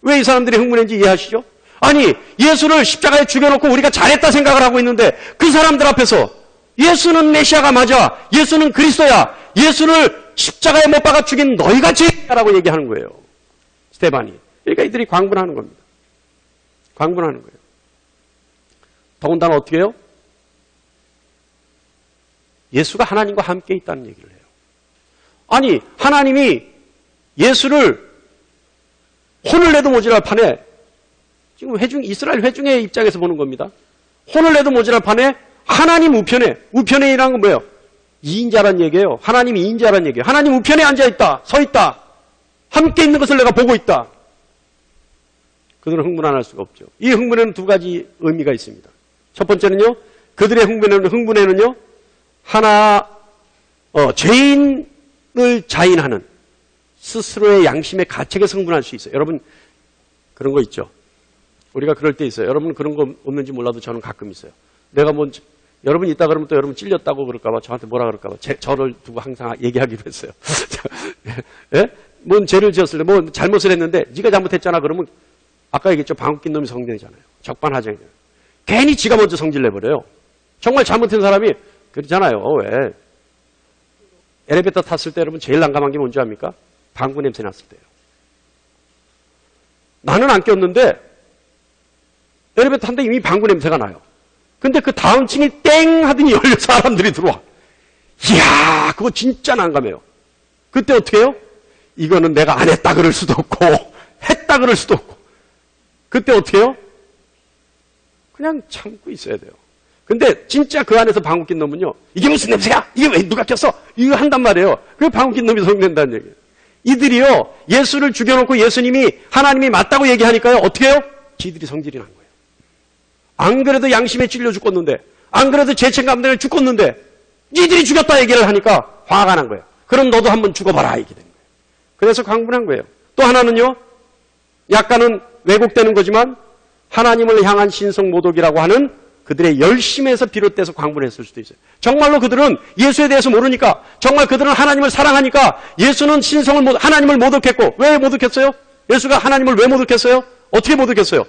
왜 이 사람들이 흥분했는지 이해하시죠? 아니, 예수를 십자가에 죽여놓고 우리가 잘했다 생각을 하고 있는데 그 사람들 앞에서 예수는 메시아가 맞아, 예수는 그리스도야, 예수를 십자가에 못 박아 죽인 너희가 죄인이라고 얘기하는 거예요. 스데반이. 그러니까 이들이 광분하는 겁니다. 광분하는 거예요. 더군다나 어떻게 해요? 예수가 하나님과 함께 있다는 얘기를 해요. 아니, 하나님이 예수를 혼을 내도 모자랄 판에, 지금 이스라엘 회중의 입장에서 보는 겁니다. 혼을 내도 모자랄 판에 하나님 우편에라는 건 뭐예요? 2인자란 얘기예요. 하나님이 2인자란 얘기예요. 하나님 우편에 앉아있다, 서있다, 함께 있는 것을 내가 보고 있다. 그들은 흥분 안 할 수가 없죠. 이 흥분에는 두 가지 의미가 있습니다. 첫 번째는요, 그들의 흥분에는요, 죄인을 자인하는 스스로의 양심의 가책에서 흥분할 수 있어요. 여러분, 그런 거 있죠? 우리가 그럴 때 있어요. 여러분 그런 거 없는지 몰라도 저는 가끔 있어요. 내가 여러분 이따 그러면 또 여러분 찔렸다고 그럴까봐 저한테 뭐라 그럴까봐 저를 두고 항상 얘기하기로 했어요. 예? 뭔 죄를 지었을 때, 뭐 잘못을 했는데 네가 잘못했잖아 그러면 아까 얘기했죠. 방귀 낀 놈이 성되잖아요. 적반하장이에요. 괜히 지가 먼저 성질 내버려요. 정말 잘못한 사람이 그러잖아요. 왜? 엘리베이터 탔을 때 여러분 제일 난감한 게 뭔지 압니까? 방구 냄새 났을 때예요. 나는 안 꼈는데 엘리베이터 탄데 이미 방구 냄새가 나요. 근데 그 다음 층이 땡 하더니 열려 사람들이 들어와. 이야, 그거 진짜 난감해요. 그때 어떻게 해요? 이거는 내가 안 했다 그럴 수도 없고 했다 그럴 수도 없고 그때 어떻게 해요? 그냥 참고 있어야 돼요. 근데 진짜 그 안에서 방귀 낀 놈은요. 이게 무슨 냄새야? 이게 왜 누가 꼈어? 이거 한단 말이에요. 그게 방귀 낀 놈이 성된다는 얘기예요. 이들이요. 예수를 죽여놓고 예수님이 하나님이 맞다고 얘기하니까요. 어떻게 해요? 지들이 성질이 난 거예요. 안 그래도 양심에 찔려 죽었는데 안 그래도 죄책감 때문에 죽었는데 니들이 죽였다 얘기를 하니까 화가 난 거예요. 그럼 너도 한번 죽어봐라 이렇게 된 거예요. 그래서 광분한 거예요. 또 하나는요. 약간은 왜곡되는 거지만 하나님을 향한 신성모독이라고 하는 그들의 열심에서 비롯돼서 광분했을 수도 있어요. 정말로 그들은 예수에 대해서 모르니까 정말 그들은 하나님을 사랑하니까 예수는 하나님을 모독했고 왜 모독했어요? 예수가 하나님을 왜 모독했어요? 어떻게 모독했어요?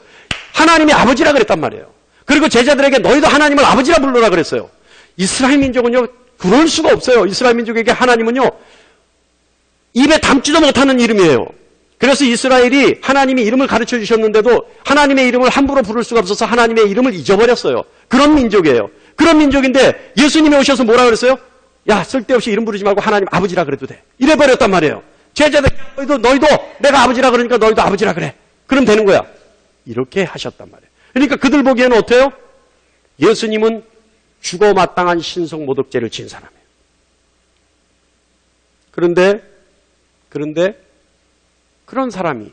하나님이 아버지라 그랬단 말이에요. 그리고 제자들에게 너희도 하나님을 아버지라 불러라 그랬어요. 이스라엘 민족은요. 그럴 수가 없어요. 이스라엘 민족에게 하나님은요. 입에 담지도 못하는 이름이에요. 그래서 이스라엘이 하나님이 이름을 가르쳐 주셨는데도 하나님의 이름을 함부로 부를 수가 없어서 하나님의 이름을 잊어버렸어요. 그런 민족이에요. 그런 민족인데 예수님이 오셔서 뭐라 그랬어요? 야, 쓸데없이 이름 부르지 말고 하나님 아버지라 그래도 돼. 이래버렸단 말이에요. 제자들 너희도 내가 아버지라 그러니까 너희도 아버지라 그래. 그럼 되는 거야. 이렇게 하셨단 말이에요. 그러니까 그들 보기에는 어때요? 예수님은 죽어 마땅한 신성모독죄를 지은 사람이에요. 그런데 그런 사람이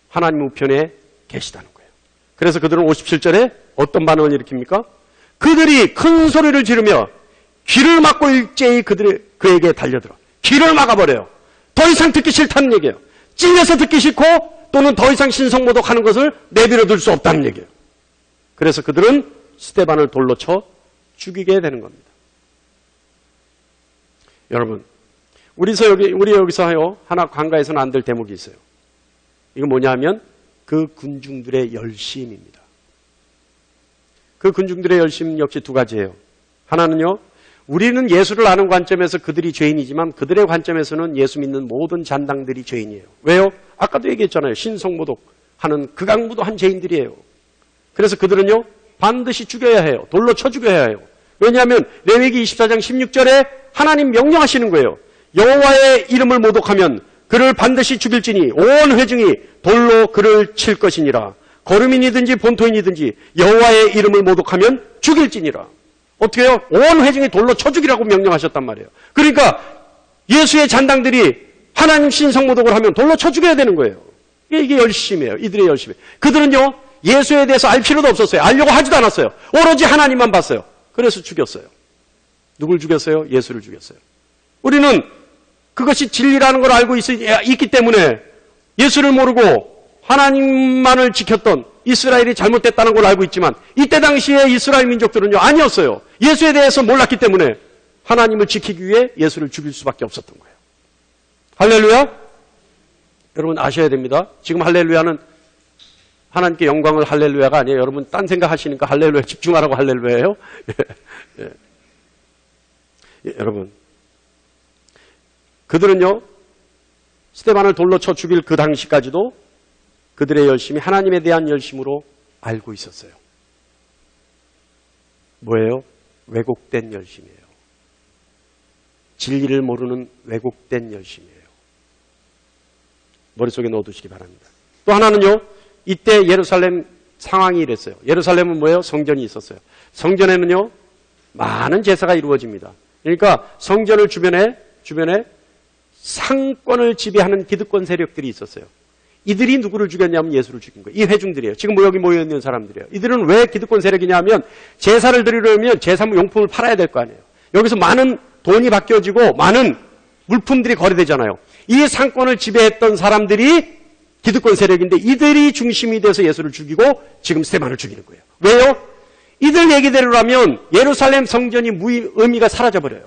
하나님 우편에 계시다는 거예요. 그래서 그들은 57절에 어떤 반응을 일으킵니까? 그들이 큰 소리를 지르며 귀를 막고 일제히 그에게 달려들어. 귀를 막아버려요. 더 이상 듣기 싫다는 얘기예요. 찔려서 듣기 싫고 또는 더 이상 신성모독하는 것을 내버려둘 수 없다는 얘기예요. 그래서 그들은 스데반을 돌로 쳐 죽이게 되는 겁니다. 여러분, 우리 여기서 하나 관가해서는 안 될 대목이 있어요. 이건 뭐냐 하면 그 군중들의 열심입니다. 그 군중들의 열심 역시 두 가지예요. 하나는요. 우리는 예수를 아는 관점에서 그들이 죄인이지만 그들의 관점에서는 예수 믿는 모든 잔당들이 죄인이에요. 왜요? 아까도 얘기했잖아요. 신성모독하는 극악무도한 죄인들이에요. 그래서 그들은요. 반드시 죽여야 해요. 돌로 쳐 죽여야 해요. 왜냐하면 레위기 24장 16절에 하나님 명령하시는 거예요. 여호와의 이름을 모독하면 그를 반드시 죽일지니 온 회중이 돌로 그를 칠 것이니라. 거류민이든지 본토인이든지 여호와의 이름을 모독하면 죽일지니라. 어떻게 해요? 온 회중이 돌로 쳐 죽이라고 명령하셨단 말이에요. 그러니까 예수의 잔당들이 하나님 신성모독을 하면 돌로 쳐 죽여야 되는 거예요. 이게 열심이에요. 이들의 열심이에요. 그들은요. 예수에 대해서 알 필요도 없었어요. 알려고 하지도 않았어요. 오로지 하나님만 봤어요. 그래서 죽였어요. 누굴 죽였어요? 예수를 죽였어요. 우리는 그것이 진리라는 걸 알고 있기 때문에 예수를 모르고 하나님만을 지켰던 이스라엘이 잘못됐다는 걸 알고 있지만 이때 당시에 이스라엘 민족들은요. 아니었어요. 예수에 대해서 몰랐기 때문에 하나님을 지키기 위해 예수를 죽일 수밖에 없었던 거예요. 할렐루야? 여러분 아셔야 됩니다. 지금 할렐루야는 하나님께 영광을 할렐루야가 아니에요. 여러분 딴 생각하시니까 할렐루야 집중하라고 할렐루야예요. 여러분 그들은요. 스데반을 돌로 쳐 죽일 그 당시까지도 그들의 열심이 하나님에 대한 열심으로 알고 있었어요. 뭐예요? 왜곡된 열심이에요. 진리를 모르는 왜곡된 열심이에요. 머릿속에 넣어두시기 바랍니다. 또 하나는요. 이때 예루살렘 상황이 이랬어요. 예루살렘은 뭐예요? 성전이 있었어요. 성전에는요. 많은 제사가 이루어집니다. 그러니까 성전을 주변에 상권을 지배하는 기득권 세력들이 있었어요. 이들이 누구를 죽였냐면 예수를 죽인 거예요. 이 회중들이에요. 지금 여기 모여있는 사람들이에요. 이들은 왜 기득권 세력이냐 하면 제사를 드리려면 제사물 용품을 팔아야 될 거 아니에요. 여기서 많은 돈이 바뀌어지고 많은 물품들이 거래되잖아요. 이 상권을 지배했던 사람들이 기득권 세력인데 이들이 중심이 돼서 예수를 죽이고 지금 스데반을 죽이는 거예요. 왜요? 이들 얘기대로라면 예루살렘 성전이 의미가 사라져버려요.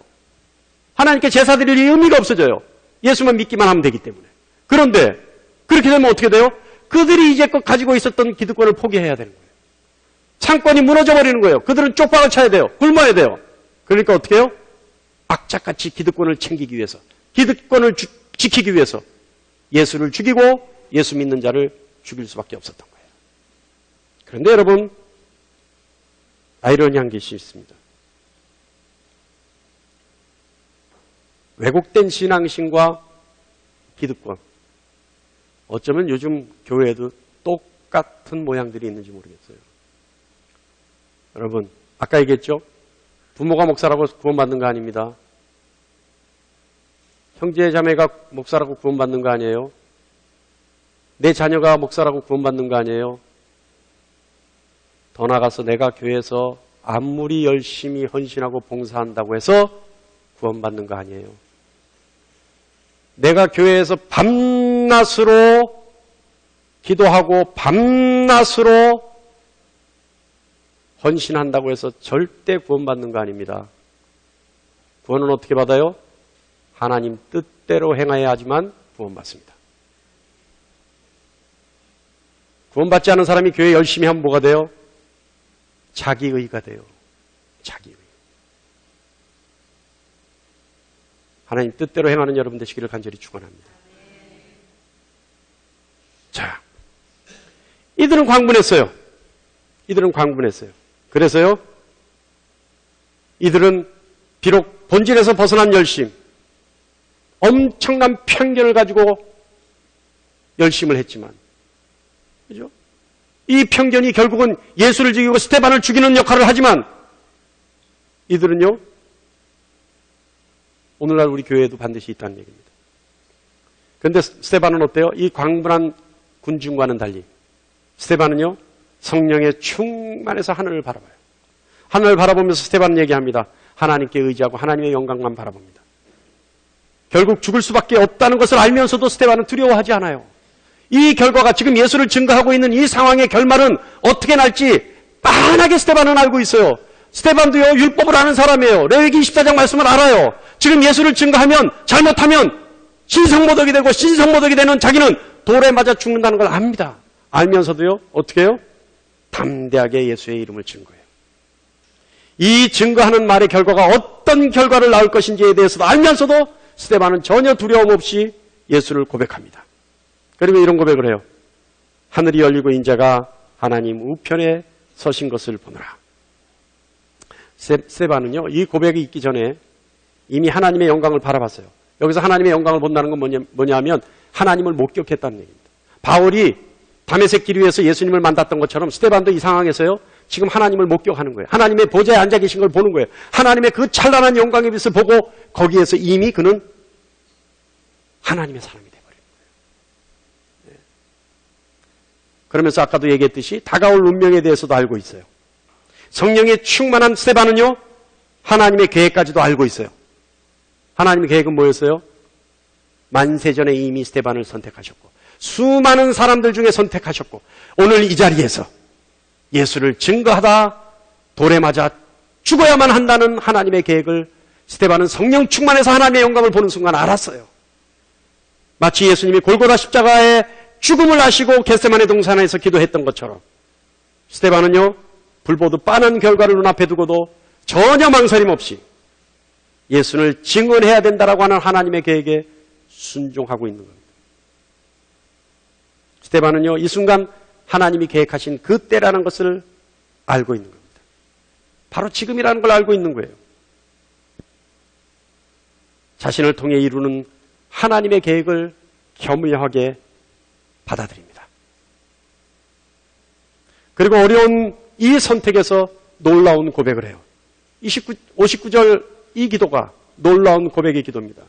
하나님께 제사 드릴 의미가 없어져요. 예수만 믿기만 하면 되기 때문에. 그런데 그렇게 되면 어떻게 돼요? 그들이 이제껏 가지고 있었던 기득권을 포기해야 되는 거예요. 창권이 무너져버리는 거예요. 그들은 쪽박을 쳐야 돼요. 굶어야 돼요. 그러니까 어떻게 해요? 악착같이 기득권을 챙기기 위해서, 기득권을 지키기 위해서 예수를 죽이고 예수 믿는 자를 죽일 수밖에 없었던 거예요. 그런데 여러분, 아이러니한 것이 있습니다. 왜곡된 신앙심과 기득권, 어쩌면 요즘 교회에도 똑같은 모양들이 있는지 모르겠어요. 여러분, 아까 얘기했죠? 부모가 목사라고 구원받는 거 아닙니다. 형제 자매가 목사라고 구원받는 거 아니에요. 내 자녀가 목사라고 구원받는 거 아니에요. 더 나아가서 내가 교회에서 아무리 열심히 헌신하고 봉사한다고 해서 구원받는 거 아니에요. 내가 교회에서 밤낮으로 기도하고 밤낮으로 헌신한다고 해서 절대 구원받는 거 아닙니다. 구원은 어떻게 받아요? 하나님 뜻대로 행해야 하지만 구원받습니다. 구원받지 않은 사람이 교회 열심히 하면 뭐가 돼요? 자기의가 돼요. 자기의. 하나님 뜻대로 행하는 여러분 되시기를 간절히 축원합니다. 자, 이들은 광분했어요. 이들은 광분했어요. 그래서요, 이들은 비록 본질에서 벗어난 열심, 엄청난 편견을 가지고 열심을 했지만, 그죠? 이 편견이 결국은 예수를 죽이고 스데반을 죽이는 역할을 하지만, 이들은요, 오늘날 우리 교회에도 반드시 있다는 얘기입니다. 그런데 스데반은 어때요? 이 광분한 군중과는 달리 스데반은요, 성령의 충만해서 하늘을 바라봐요. 하늘을 바라보면서 스데반은 얘기합니다. 하나님께 의지하고 하나님의 영광만 바라봅니다. 결국 죽을 수밖에 없다는 것을 알면서도 스데반은 두려워하지 않아요. 이 결과가 지금 예수를 증거하고 있는 이 상황의 결말은 어떻게 날지 빤하게 스데반은 알고 있어요. 스데반도요, 율법을 아는 사람이에요. 레위기 24장 말씀을 알아요. 지금 예수를 증거하면, 잘못하면 신성모독이 되고 신성모독이 되는 자기는 돌에 맞아 죽는다는 걸 압니다. 알면서도요, 어떻게 해요? 담대하게 예수의 이름을 증거해요. 이 증거하는 말의 결과가 어떤 결과를 낳을 것인지에 대해서도 알면서도 스데반은 전혀 두려움 없이 예수를 고백합니다. 그리고 이런 고백을 해요. 하늘이 열리고 인자가 하나님 우편에 서신 것을 보노라. 스데반은요, 이 고백이 있기 전에 이미 하나님의 영광을 바라봤어요. 여기서 하나님의 영광을 본다는 건 뭐냐면 하나님을 목격했다는 얘기입니다. 바울이 다메섹 길 위에서 예수님을 만났던 것처럼 스데반도 이 상황에서요, 지금 하나님을 목격하는 거예요. 하나님의 보좌에 앉아 계신 걸 보는 거예요. 하나님의 그 찬란한 영광의 빛을 보고 거기에서 이미 그는 하나님의 사람이 되어버린 거예요. 네. 그러면서 아까도 얘기했듯이 다가올 운명에 대해서도 알고 있어요. 성령에 충만한 스데반은요, 하나님의 계획까지도 알고 있어요. 하나님의 계획은 뭐였어요? 만세전에 이미 스데반을 선택하셨고 수많은 사람들 중에 선택하셨고 오늘 이 자리에서 예수를 증거하다 돌에 맞아 죽어야만 한다는 하나님의 계획을 스데반은 성령 충만해서 하나님의 영광을 보는 순간 알았어요. 마치 예수님이 골고다 십자가의 죽음을 아시고 겟세마네 동산에서 기도했던 것처럼 스데반은요, 불보듯 빤한 결과를 눈앞에 두고도 전혀 망설임 없이 예수를 증언해야 된다라고 하는 하나님의 계획에 순종하고 있는 겁니다. 스데반은요, 이 순간 하나님이 계획하신 그 때라는 것을 알고 있는 겁니다. 바로 지금이라는 걸 알고 있는 거예요. 자신을 통해 이루는 하나님의 계획을 겸허하게 받아들입니다. 그리고 어려운 이 선택에서 놀라운 고백을 해요. 59절 이 기도가 놀라운 고백의 기도입니다.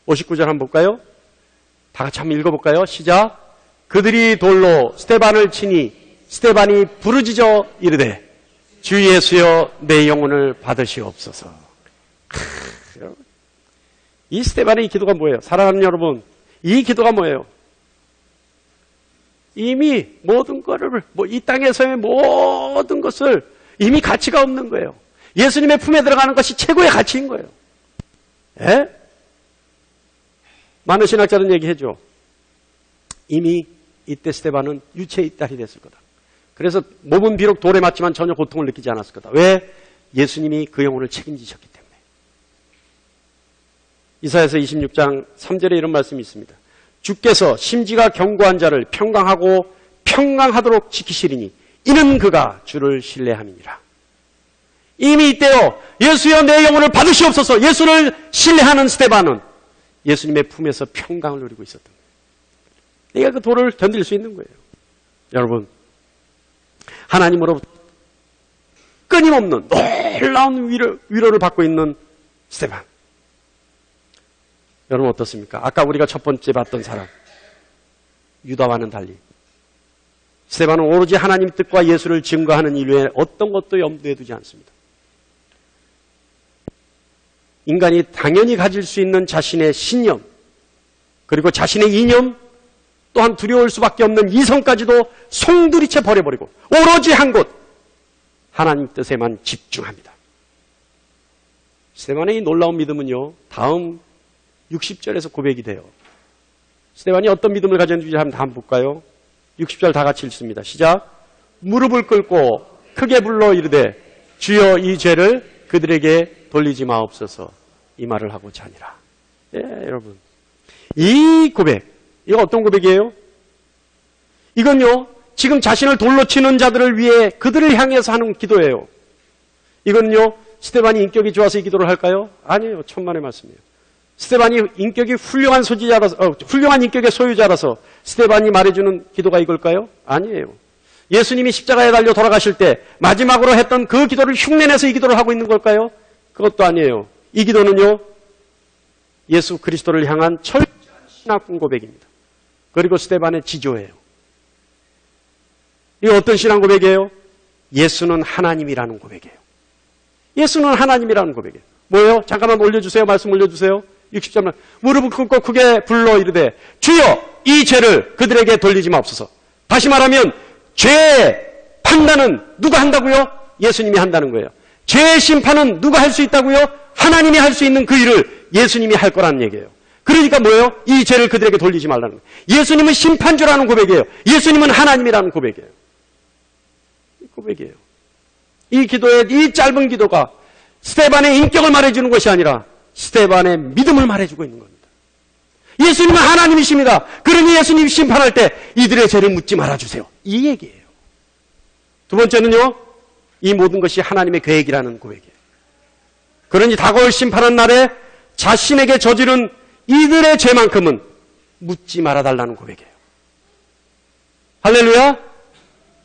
59절 한번 볼까요? 다 같이 한번 읽어볼까요? 시작. 그들이 돌로 스데반을 치니 스데반이 부르짖어 이르되 주 예수여 내 영혼을 받으시옵소서. 이 스데반의 이 기도가 뭐예요? 사랑하는 여러분, 이 기도가 뭐예요? 이미 모든 것을, 이 땅에서의 모든 것을 이미 가치가 없는 거예요. 예수님의 품에 들어가는 것이 최고의 가치인 거예요. 예? 많은 신학자들은 얘기해줘. 이미 이때 스데반은 유체의 딸이 됐을 거다. 그래서 몸은 비록 돌에 맞지만 전혀 고통을 느끼지 않았을 거다. 왜? 예수님이 그 영혼을 책임지셨기 때문에. 이사야서 26장 3절에 이런 말씀이 있습니다. 주께서 심지가 견고한 자를 평강하고 평강하도록 지키시리니 이는 그가 주를 신뢰함이니라. 이미 이때요. 예수여 내 영혼을 받으시옵소서. 예수를 신뢰하는 스데반은 예수님의 품에서 평강을 누리고 있었던 거예요. 내가 그 돌을 견딜 수 있는 거예요. 여러분, 하나님으로부터 끊임없는 놀라운 위로를 받고 있는 스데반. 여러분 어떻습니까? 아까 우리가 첫 번째 봤던 사람 유다와는 달리 스데반은 오로지 하나님 뜻과 예수를 증거하는 일 외에 어떤 것도 염두에 두지 않습니다. 인간이 당연히 가질 수 있는 자신의 신념 그리고 자신의 이념 또한 두려울 수밖에 없는 이성까지도 송두리째 버려버리고 오로지 한 곳 하나님 뜻에만 집중합니다. 스데반의 이 놀라운 믿음은요. 다음 60절에서 고백이 돼요. 스데반이 어떤 믿음을 가졌는지 한번 볼까요? 60절 다 같이 읽습니다. 시작. 무릎을 꿇고 크게 불러 이르되 주여 이 죄를 그들에게 돌리지 마옵소서. 이 말을 하고자 하니라. 예, 여러분. 이 고백, 이거 어떤 고백이에요? 이건요, 지금 자신을 돌로 치는 자들을 위해 그들을 향해서 하는 기도예요. 이건요, 스데반이 인격이 좋아서 이 기도를 할까요? 아니에요. 천만의 말씀이에요. 스데반이 인격이 훌륭한 훌륭한 인격의 소유자라서 스데반이 말해주는 기도가 이걸까요? 아니에요. 예수님이 십자가에 달려 돌아가실 때 마지막으로 했던 그 기도를 흉내내서 이 기도를 하고 있는 걸까요? 그것도 아니에요. 이 기도는요, 예수 그리스도를 향한 철저한 신앙 고백입니다. 그리고 스데반의 지조예요. 이거 어떤 신앙 고백이에요? 예수는 하나님이라는 고백이에요. 예수는 하나님이라는 고백이에요. 뭐예요? 잠깐만 올려주세요. 말씀 올려주세요. 60절 무릎을 꿇고 크게 불러 이르되 주여 이 죄를 그들에게 돌리지 마옵소서. 다시 말하면 죄의 판단은 누가 한다고요? 예수님이 한다는 거예요. 죄의 심판은 누가 할 수 있다고요? 하나님이 할 수 있는 그 일을 예수님이 할 거라는 얘기예요. 그러니까 뭐예요? 이 죄를 그들에게 돌리지 말라는 거예요. 예수님은 심판주라는 고백이에요. 예수님은 하나님이라는 고백이에요. 이 고백이에요. 이 기도의 이 짧은 기도가 스데반의 인격을 말해주는 것이 아니라 스데반의 믿음을 말해주고 있는 겁니다. 예수님은 하나님이십니다. 그러니 예수님이 심판할 때 이들의 죄를 묻지 말아주세요. 이 얘기예요. 두 번째는요. 이 모든 것이 하나님의 계획이라는 고백이에요. 그러니 다가올 심판한 날에 자신에게 저지른 이들의 죄만큼은 묻지 말아달라는 고백이에요. 할렐루야.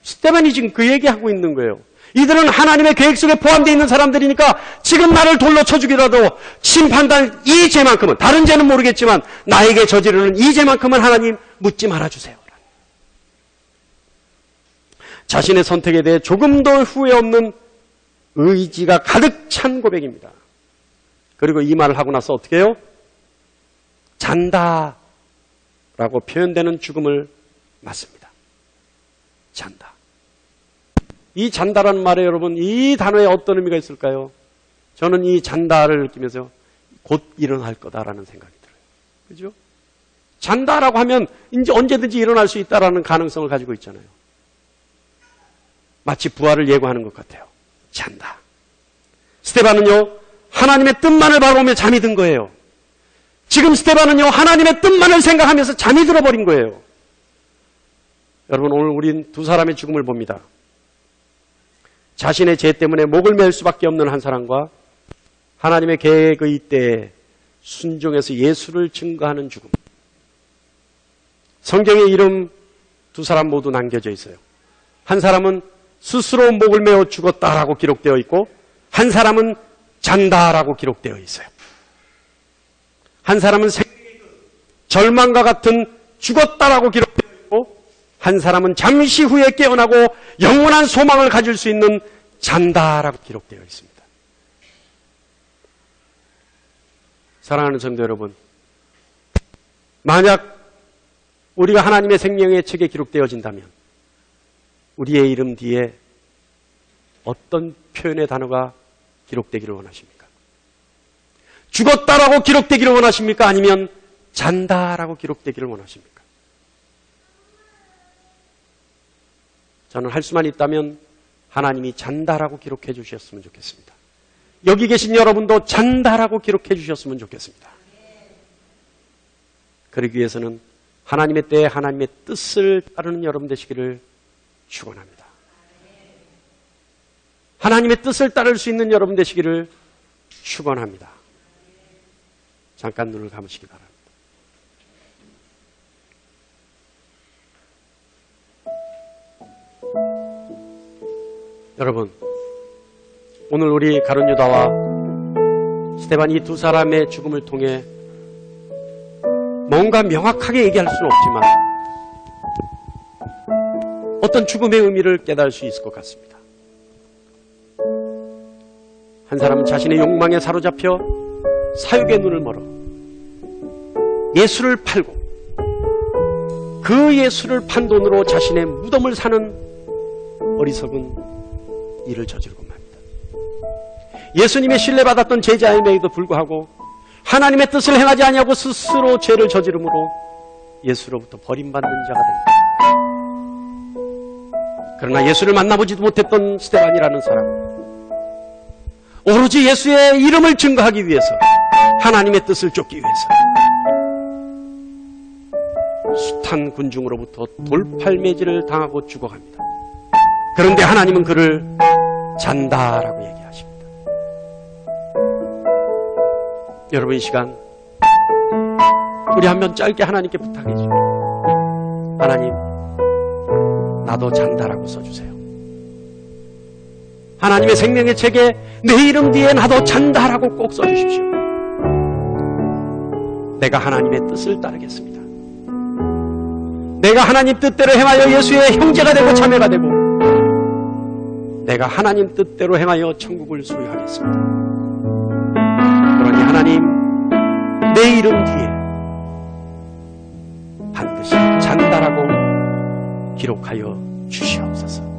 스데반이 지금 그 얘기하고 있는 거예요. 이들은 하나님의 계획 속에 포함되어 있는 사람들이니까 지금 나를 돌로 쳐주기라도 심판단 이 죄만큼은 다른 죄는 모르겠지만 나에게 저지르는 이 죄만큼은 하나님 묻지 말아주세요. 자신의 선택에 대해 조금도 후회 없는 의지가 가득 찬 고백입니다. 그리고 이 말을 하고 나서 어떻게 해요? 잔다 라고 표현되는 죽음을 맞습니다. 잔다. 이 잔다라는 말에 여러분 이 단어에 어떤 의미가 있을까요? 저는 이 잔다를 느끼면서 곧 일어날 거다라는 생각이 들어요. 그죠? 잔다라고 하면 이제 언제든지 일어날 수 있다라는 가능성을 가지고 있잖아요. 마치 부활을 예고하는 것 같아요. 잔다. 스데반은요, 하나님의 뜻만을 바라보며 잠이 든 거예요. 지금 스데반은요, 하나님의 뜻만을 생각하면서 잠이 들어버린 거예요. 여러분, 오늘 우린 두 사람의 죽음을 봅니다. 자신의 죄 때문에 목을 맬 수밖에 없는 한 사람과 하나님의 계획의 때에 순종해서 예수를 증거하는 죽음. 성경의 이름 두 사람 모두 남겨져 있어요. 한 사람은 스스로 목을 메어 죽었다라고 기록되어 있고 한 사람은 잔다라고 기록되어 있어요. 한 사람은 절망과 같은 죽었다라고 기록되어 있고 한 사람은 잠시 후에 깨어나고 영원한 소망을 가질 수 있는 잔다라고 기록되어 있습니다. 사랑하는 성도 여러분, 만약 우리가 하나님의 생명의 책에 기록되어진다면 우리의 이름 뒤에 어떤 표현의 단어가 기록되기를 원하십니까? 죽었다라고 기록되기를 원하십니까? 아니면 잔다라고 기록되기를 원하십니까? 저는 할 수만 있다면 하나님이 잔다라고 기록해 주셨으면 좋겠습니다. 여기 계신 여러분도 잔다라고 기록해 주셨으면 좋겠습니다. 그러기 위해서는 하나님의 때에 하나님의 뜻을 따르는 여러분 되시기를 축원합니다. 하나님의 뜻을 따를 수 있는 여러분 되시기를 축원합니다. 잠깐 눈을 감으시기 바랍니다. 여러분, 오늘 우리 가룟 유다와 스데반 이 두 사람의 죽음을 통해 뭔가 명확하게 얘기할 수는 없지만 어떤 죽음의 의미를 깨달을 수 있을 것 같습니다. 한 사람은 자신의 욕망에 사로잡혀 사육의 눈을 멀어 예수를 팔고 그 예수를 판 돈으로 자신의 무덤을 사는 어리석은 일을 저지르고 맙니다. 예수님의 신뢰받았던 제자임에도 불구하고 하나님의 뜻을 행하지 아니하고 스스로 죄를 저지름으로 예수로부터 버림받는 자가 됩니다. 그러나 예수를 만나보지도 못했던 스데반이라는 사람, 오로지 예수의 이름을 증거하기 위해서, 하나님의 뜻을 쫓기 위해서 숱한 군중으로부터 돌팔매질을 당하고 죽어갑니다. 그런데 하나님은 그를 잔다라고 얘기하십니다. 여러분, 이 시간 우리 한번 짧게 하나님께 부탁해주세요. 하나님, 나도 잔다라고 써주세요. 하나님의 생명의 책에 내 이름 뒤에 나도 잔다라고 꼭 써주십시오. 내가 하나님의 뜻을 따르겠습니다. 내가 하나님 뜻대로 행하여 예수의 형제가 되고 자매가 되고, 내가 하나님 뜻대로 행하여 천국을 소유하겠습니다. 그러니 하나님, 내 이름 뒤에 반드시 잔다라고 기록하여 주시옵소서.